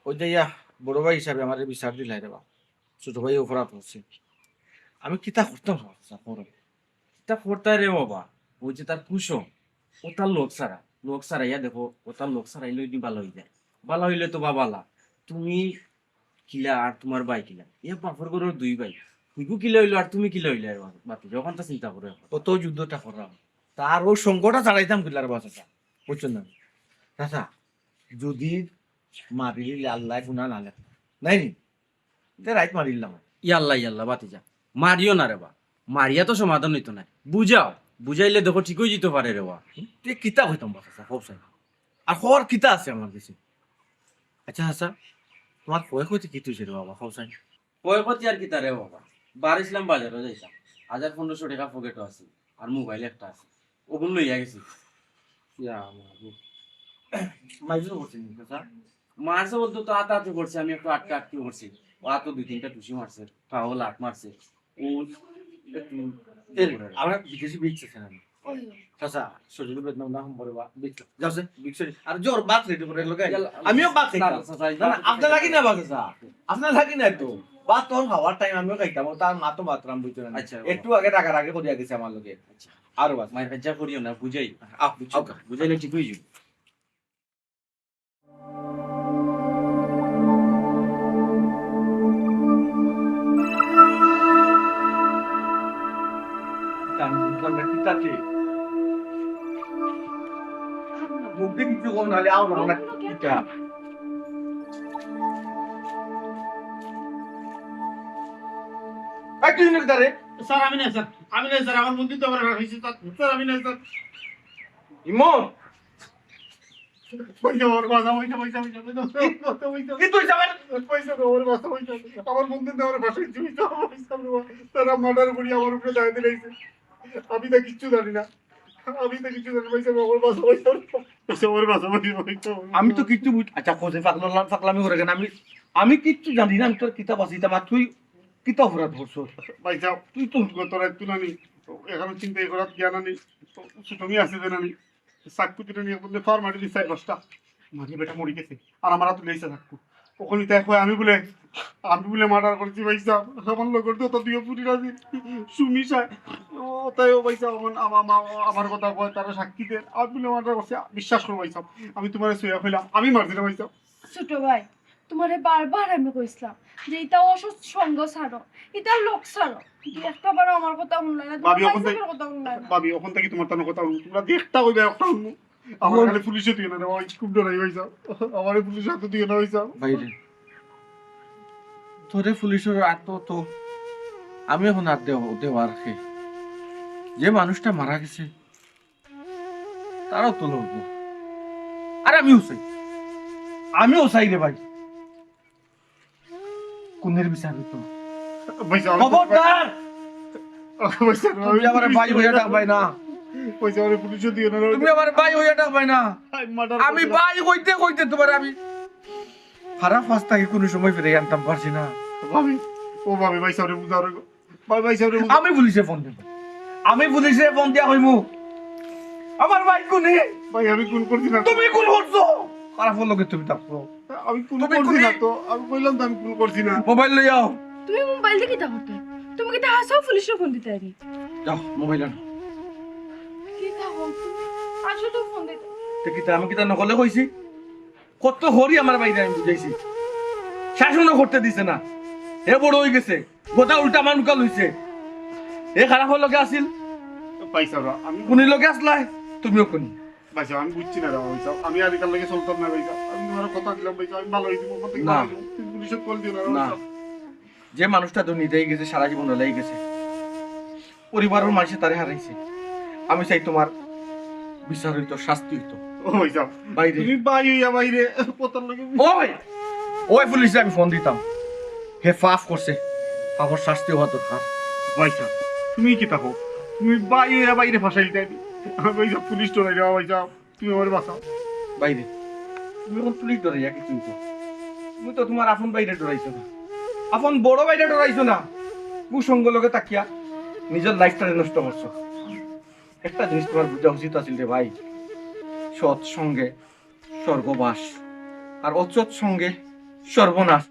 ওই যে ইয়া বড় ভাই হিসাবে আমার বিচার দিলাই রে বা ছোট ভাই অপরাধ হচ্ছে আমি কিতা করতাম তা করতাই রে বাবা ওই যে তার কুসম ও তার লোক সারা ইয়া দেখো ও তার লোক সারা ইলে ভালো হয়ে যায় ভালো হইলে তো বাবালা তুমি কিলা আর তোমার ভাই কিলা ইয়া বাপর করে দুই ভাই তুইকু কিলা হইলো আর তুমি কিলা হইলে বাপি যখন তা চিন্তা করে কত যুদ্ধটা করলাম তার ও সঙ্গটা ছাড়াইতাম কিলার বাচ্চা বুঝছেন না চাচা যদি মারিলে আল্লাহ গুণা না লেখ নাই নি তে রাইত মারিলাম ইয়াল্লা বাতি যা মারিও না রে বা মারিয়া তো সমাধান হইতো না বুঝাও বুঝাইলে দেখো ঠিক হয়ে যেতে পারে রে বা তে কিতা হইতাম বাচ্চা খুব চাই আর খবর কিতা আছে আমার কাছে আচ্ছা আচ্ছা তোমার কয়ে কইতে কি তুইছে রে বাবা খুব চাই কয়পতি আর কি তারে বাবা বার ইসলাম বাজারও যাইতাম 1500 টাকা পকেটও আছে আর মোবাইল একটা আছে ওগুলো লইয়া গেছি ইয়া মাইজু করছেন চাচা মারছে বলতো তো আতাতে করছে আমি একটু আটকে করছি ও তো 2-3টা টুসি মারছে তাও লাট মারছে ও আমরা বিদেশি বিকছেন আমি চাচা শরীর বেদনা না হম বা বিক যাচ্ছে বিকছরি আর জোর বাত রেডি করে লগে আমিও বাত খাইতাম না না আপনার লাগি না বাত চাচা আপনার লাগি না তো বাত তোর খাওয়ার টাইম আমিও খাইতাম তার মা তো মাত্রাম বুঝতে না আচ্ছা একটু আগে টাকার আগে করিয়া গেছে আমার লগে আচ্ছা আর বাত মায়ের কাছে করিও না বুঝাই বুঝছো বুঝাইলে ঠিক হয়ে যাবে আমি বুঝলাম না কি তাতে মুখে কিছু কোন নালে আও না কিটা আই তুই নাকি দারে স্যার আমি না স্যার আমার মন্দির তো আমার রাখিছি স্যার আমি না স্যার ইমন পয়সা ওর কথা পয়সা কি তুই যাবেন পয়সা ওর কথা পয়সা আমার মন্দির তো আমার ভাষায় জীবিত পয়সা তারা মার্ডার করি আমার উপরে দায় দিলাইছে আমি তো কিচ্ছু জানি না পয়সা ওর বাসা পয়সা ওর বাসা আমি তো কিচ্ছু আচ্ছা কোথায় পাকলামি করে কেন আমি কিচ্ছু জানি না আমি তোর কিতাব আছি তা তুই কিতাব হরা ধরছো পয়সা তুই তো তোর একটু নানি এখন চিন্তা করার জ্ঞান আনি তুমি আছে জানি চাকু নিয়ে বললে ফার মাটি দিচ্ছে 5টা মাঝে বেটা মরে গেছে আর আমার হাতে লেগেছে চাকু ওখানে দেখো আমি বলে মার্ডার করছি পয়সা আমার লোক তো দুই পুরি রাজি সুমিশা ও তাই ও পয়সা আমার কথা কয় তারা সাক্ষী দেন আমি বলে মার্ডার করছি বিশ্বাস করো পয়সা আমি তোমার শুয়ে ফেলাম আমি মারছি না পয়সা ছোট ভাই তোমারে বারবার আমি কইছিলাম যে এটা অসুস্থ সঙ্গ ছাড়ো এটা লোক ছাড়ো একটা বার আমার কথা শুনলে না ভাবি তোমার ওখান থেকে কথা শুনলে না ভাবি ওখান থেকে তোমার তার কথা তোমরা দেখতা কইবে একটা আমার খালি পুলিশে তুই না ওই খুব ডরাই হইছা আমার পুলিশ হাতে দিয়ে না হইছা বাইরে তোরে পুলিশের আত্ম তো আমি এখন আর দেওয়ার যে মানুষটা মারা গেছে তারাও তো লড়বো আর আমিও চাই রে ভাই কোনের বিচার তো পয়সা খবরদার তুমি আমার ভাই হইয়া ডাকবাই না পয়সা আমার পুলিশে দিয়ে না তুমি আমার ভাই হইয়া ডাকবাই না আমি ভাই কইতে তোমার আমি খারাপ ফাস্তাকে কোনো সময় ফিরে আনতাম পারছি না ভাবি ও ভাবি পয়সা রে বুঝাও রে পয়সা রে আমি পুলিশে ফোন দিয়া হইমু আমার ভাই কোনে ভাই আমি কোন করছি না তুমি কোন করছো খারাপ লোকে তুমি থাকছো আমি কোন করছি না তো আমি কইলাম তো আমি কোন করছি না মোবাইল লই যাও তুমি মোবাইল দিয়ে কিটা করতে তুমি তুমি কি হাসো পুলিশে ফোন দিতে আরি যাও মোবাইল আনো কি থাকো তুমি আসো তো ফোন দিতে তে কিতা আমি কিতা নকলে কইছি কত হরি আমার বাইরে আমি বুঝাইছি শাসনও করতে দিছে না এ বড় হয়ে গেছে গোটা উল্টা মানুকা লইছে এ খারাপ লগে আছিল পয়সা আমি কোনি লগে আসলাই তুমিও কোনি ভাইসা আমি বুঝছি না রে ভাইসা আমি আর এখান থেকে চলতাম না ভাইসা আমি তোমার কথা দিলাম ভাইসা আমি ভালো হয়ে দিব না। পুলিশে কল দিও না যে মানুষটা দুর্নীতিই গেছে সারা জীবন হলেই গেছে পরিবারের মানুষে তারে হারাইছে আমি চাই তোমার বিচার হইতো শাস্তি হইতো ও ভাইসা বাইরে তুমি বাইরে বাইরে পতন লাগে ওই ওই পুলিশে আমি ফোন দিতাম হে পাপ করছে পাপর শাস্তি হওয়া দরকার ভাইসা তুমি কি থাকো তুমি বাইরে বাইরে ফাঁসাই দেয় ভাইসা পুলিশ তো নাই রে ভাইসা তুমি আমার বাঁচাও বাইরে তুমি এখন পুলিশ ডরাইয়া কি তুমি তো তুমি তো তোমার আপন বাইরে ডরাইছো না আপন বড় বাইরে ডরাইছো না কুসঙ্গ লগে তাকিয়া নিজের লাইফটা নষ্ট করছো একটা জিনিস তোমার বুঝা উচিত আছিল রে ভাই সৎ সঙ্গে স্বর্গবাস আর অসৎ সঙ্গে সর্বনাশ